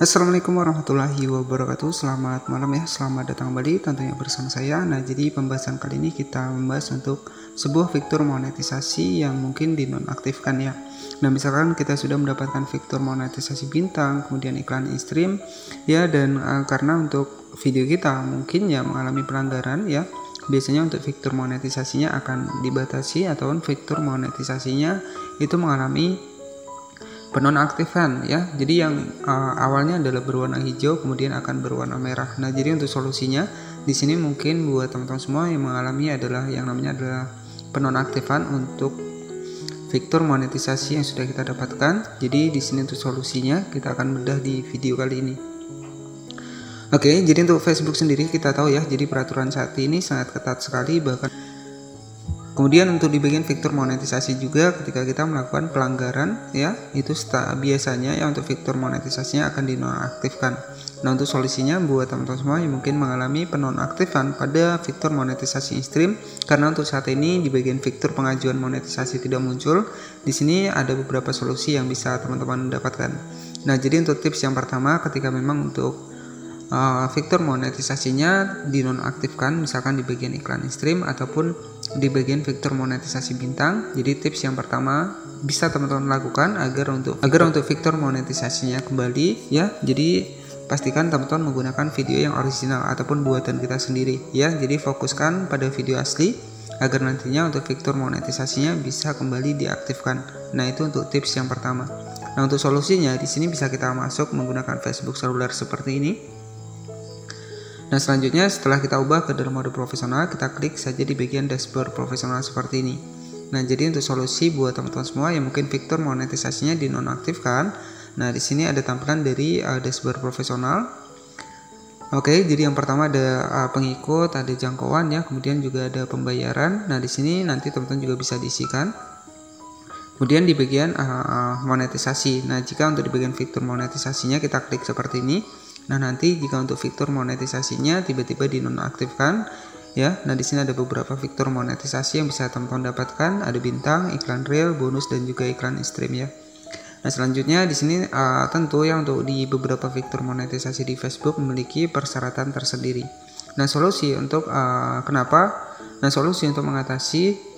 Assalamualaikum warahmatullahi wabarakatuh. Selamat malam ya, selamat datang kembali tentunya bersama saya. Nah, jadi pembahasan kali ini kita membahas untuk sebuah fitur monetisasi yang mungkin dinonaktifkan ya. Nah, misalkan kita sudah mendapatkan fitur monetisasi bintang, kemudian iklan in-stream ya, dan karena untuk video kita mungkin ya mengalami pelanggaran ya, biasanya untuk fitur monetisasinya akan dibatasi ataupun fitur monetisasinya itu mengalami penonaktifan ya. Jadi yang awalnya adalah berwarna hijau kemudian akan berwarna merah. Nah, jadi untuk solusinya di sini mungkin buat teman-teman semua yang mengalami adalah yang namanya adalah penonaktifan untuk fitur monetisasi yang sudah kita dapatkan. Jadi di sini untuk solusinya kita akan bedah di video kali ini. Oke, jadi untuk Facebook sendiri kita tahu ya, jadi peraturan saat ini sangat ketat sekali, bahkan kemudian untuk di bagian fitur monetisasi juga ketika kita melakukan pelanggaran ya, itu biasanya ya untuk fitur monetisasinya akan dinonaktifkan. Nah, untuk solusinya buat teman-teman semua yang mungkin mengalami penonaktifan pada fitur monetisasi in-stream, karena untuk saat ini di bagian fitur pengajuan monetisasi tidak muncul, di sini ada beberapa solusi yang bisa teman-teman dapatkan. Nah, jadi untuk tips yang pertama ketika memang untuk fitur monetisasinya dinonaktifkan, misalkan di bagian iklan in-stream ataupun di bagian fitur monetisasi bintang. Jadi tips yang pertama bisa teman-teman lakukan agar untuk fitur monetisasinya kembali ya. Jadi pastikan teman-teman menggunakan video yang original ataupun buatan kita sendiri ya. Jadi fokuskan pada video asli agar nantinya untuk fitur monetisasinya bisa kembali diaktifkan. Nah, itu untuk tips yang pertama. Nah, untuk solusinya di sini bisa kita masuk menggunakan Facebook seluler seperti ini. Nah, selanjutnya setelah kita ubah ke dalam mode profesional, kita klik saja di bagian dashboard profesional seperti ini. Nah, jadi untuk solusi buat teman-teman semua yang mungkin fitur monetisasinya dinonaktifkan, nah di sini ada tampilan dari dashboard profesional. Oke, jadi yang pertama ada pengikut, ada jangkauan ya, kemudian juga ada pembayaran. Nah, di sini nanti teman-teman juga bisa diisikan. Kemudian di bagian monetisasi. Nah, jika untuk di bagian fitur monetisasinya kita klik seperti ini. Nah, nanti jika untuk fitur monetisasinya tiba-tiba dinonaktifkan ya. Nah, di sini ada beberapa fitur monetisasi yang bisa teman-teman dapatkan, ada bintang, iklan real, bonus dan juga iklan in-stream ya. Nah, selanjutnya di sini tentu yang untuk di beberapa fitur monetisasi di Facebook memiliki persyaratan tersendiri. Nah, solusi untuk solusi untuk mengatasi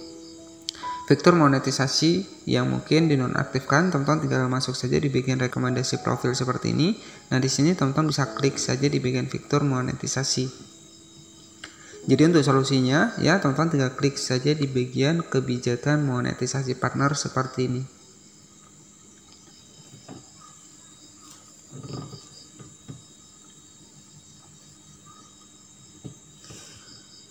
fitur monetisasi yang mungkin dinonaktifkan, teman-teman tinggal masuk saja di bagian rekomendasi profil seperti ini. Nah, di sini teman-teman bisa klik saja di bagian fitur monetisasi. Jadi untuk solusinya ya, teman-teman tinggal klik saja di bagian kebijakan monetisasi partner seperti ini.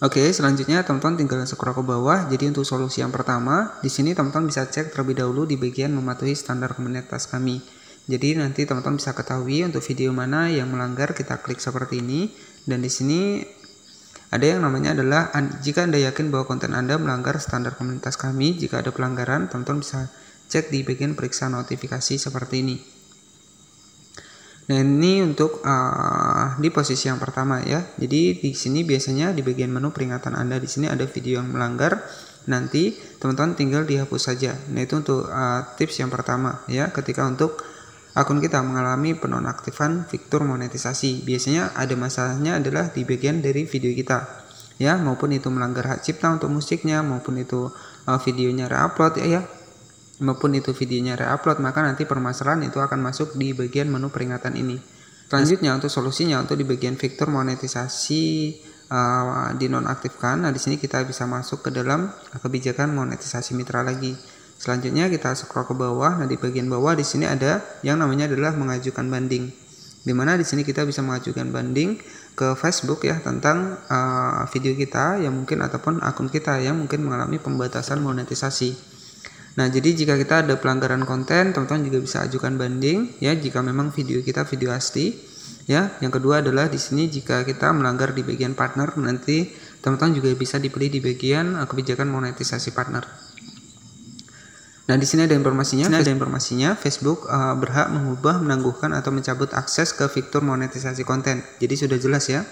Oke, selanjutnya teman-teman tinggal scroll ke bawah. Jadi untuk solusi yang pertama, di sini teman-teman bisa cek terlebih dahulu di bagian mematuhi standar komunitas kami. Jadi nanti teman-teman bisa ketahui untuk video mana yang melanggar, kita klik seperti ini. Dan di sini ada yang namanya adalah jika Anda yakin bahwa konten Anda melanggar standar komunitas kami, jika ada pelanggaran, teman-teman bisa cek di bagian periksa notifikasi seperti ini. Nah, ini untuk di posisi yang pertama ya. Jadi di sini biasanya di bagian menu peringatan Anda di sini ada video yang melanggar, nanti teman-teman tinggal dihapus saja. Nah, itu untuk tips yang pertama ya, ketika untuk akun kita mengalami penonaktifan fitur monetisasi. Biasanya ada masalahnya adalah di bagian dari video kita ya, maupun itu melanggar hak cipta untuk musiknya, maupun itu videonya reupload ya, maupun itu videonya reupload, maka nanti permasalahan itu akan masuk di bagian menu peringatan ini. Selanjutnya untuk solusinya untuk di bagian fitur monetisasi dinonaktifkan. Nah, di sini kita bisa masuk ke dalam kebijakan monetisasi mitra lagi. Selanjutnya kita scroll ke bawah. Nah, di bagian bawah di sini ada yang namanya adalah mengajukan banding. Dimana di sini kita bisa mengajukan banding ke Facebook ya tentang video kita yang mungkin ataupun akun kita yang mungkin mengalami pembatasan monetisasi. Nah, jadi jika kita ada pelanggaran konten, teman-teman juga bisa ajukan banding ya jika memang video kita video asli ya. Yang kedua adalah di sini jika kita melanggar di bagian partner, nanti teman-teman juga bisa dipilih di bagian kebijakan monetisasi partner. Nah, di sini ada informasinya. Facebook berhak mengubah, menangguhkan atau mencabut akses ke fitur monetisasi konten. Jadi sudah jelas ya.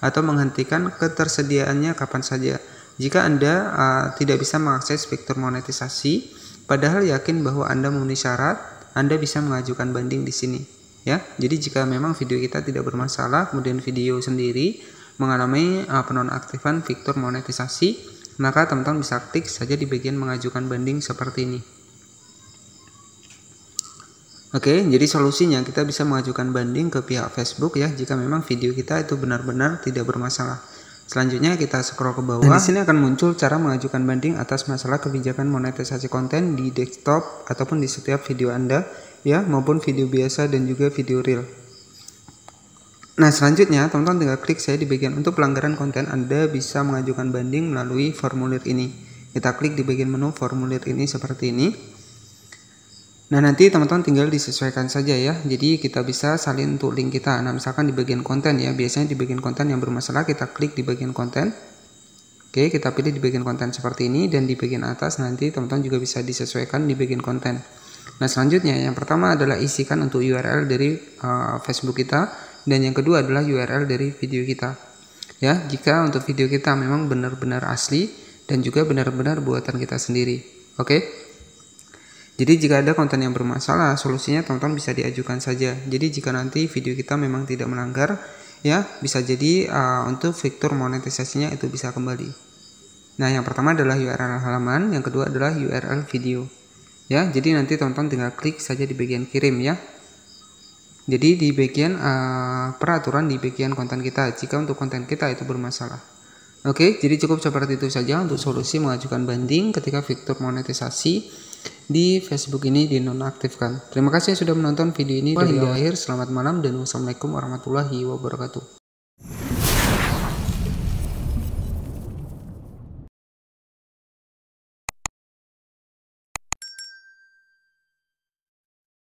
Atau menghentikan ketersediaannya kapan saja. Jika Anda tidak bisa mengakses fitur monetisasi, padahal yakin bahwa Anda memenuhi syarat, Anda bisa mengajukan banding di sini. ya. Jadi jika memang video kita tidak bermasalah, kemudian video sendiri mengalami penonaktifan fitur monetisasi, maka teman-teman bisa klik saja di bagian mengajukan banding seperti ini. Oke, jadi solusinya kita bisa mengajukan banding ke pihak Facebook ya jika memang video kita itu benar-benar tidak bermasalah. Selanjutnya kita scroll ke bawah. Di sini akan muncul cara mengajukan banding atas masalah kebijakan monetisasi konten di desktop ataupun di setiap video Anda ya, maupun video biasa dan juga video reel. Nah, selanjutnya teman-teman tinggal klik saja di bagian untuk pelanggaran konten. Anda bisa mengajukan banding melalui formulir ini. Kita klik di bagian menu formulir ini seperti ini. Nah, nanti teman-teman tinggal disesuaikan saja ya. Jadi kita bisa salin untuk link kita. Nah, misalkan di bagian konten ya, biasanya di bagian konten yang bermasalah kita klik di bagian konten. Oke, kita pilih di bagian konten seperti ini, dan di bagian atas nanti teman-teman juga bisa disesuaikan di bagian konten. Nah, selanjutnya yang pertama adalah isikan untuk URL dari Facebook kita, dan yang kedua adalah URL dari video kita. Ya, jika untuk video kita memang benar-benar asli dan juga benar-benar buatan kita sendiri. Oke. Jadi jika ada konten yang bermasalah, solusinya teman-teman bisa diajukan saja. Jadi jika nanti video kita memang tidak melanggar, ya bisa jadi untuk fitur monetisasinya itu bisa kembali. Nah, yang pertama adalah URL halaman, yang kedua adalah URL video. Ya, jadi nanti teman-teman tinggal klik saja di bagian kirim ya. Jadi di bagian peraturan di bagian konten kita jika untuk konten kita itu bermasalah. Oke, jadi cukup seperti itu saja untuk solusi mengajukan banding ketika fitur monetisasi di Facebook ini dinonaktifkan. Terima kasih sudah menonton video ini dari akhir. Selamat malam dan wassalamualaikum warahmatullahi wabarakatuh.